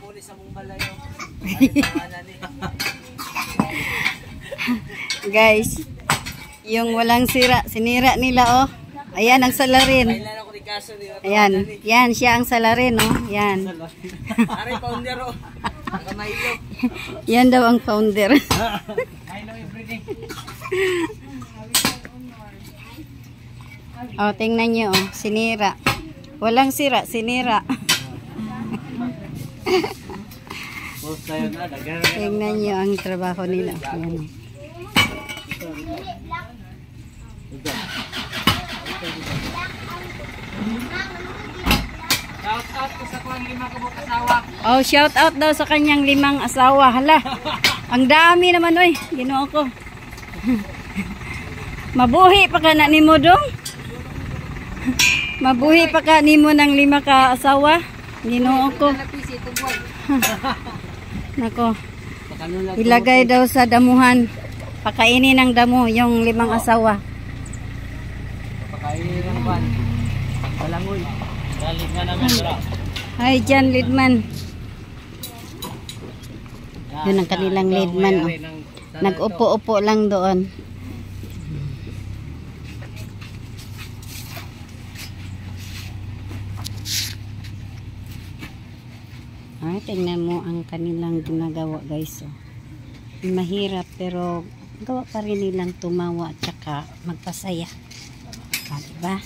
muli sa mong balayo. Guys, yung walang sira, sinira nila oh. Ayan ang salarin. Ayan, yan siya ang salarin oh. Yan. Ari founder oh. Kamaylo. Yan daw ang founder. Milo everyday. Oh, tingnan niyo oh, sinira. Walang sira, sinira. Tingnan niyo ang trabaho nila. Ayan. Shout out ko sa kuang 5 kabuk asawa. Oh, shout out daw sa kanyang 5 asawa. Hala. Ang dami naman oy. Ginoo ko. Mabuhi pa ka na nimo dong? Mabuhi pa ka nimo ng 5 ka asawa? Ginoo ko. Nako. Ilagay daw sa damuhan. Pakainin ng damo yung 5 asawa. Pakainin ng ban. Balangoy. Galing nga naman dira. Ay, dyan, leadman. Yun ang kanilang leadman. Oh. Nag-upo-upo lang doon. Ay, tingnan mo ang kanilang ginagawa, guys. Oh. Mahirap, pero gawa pa rin nilang tumawa at saka magpasaya. Ah, diba?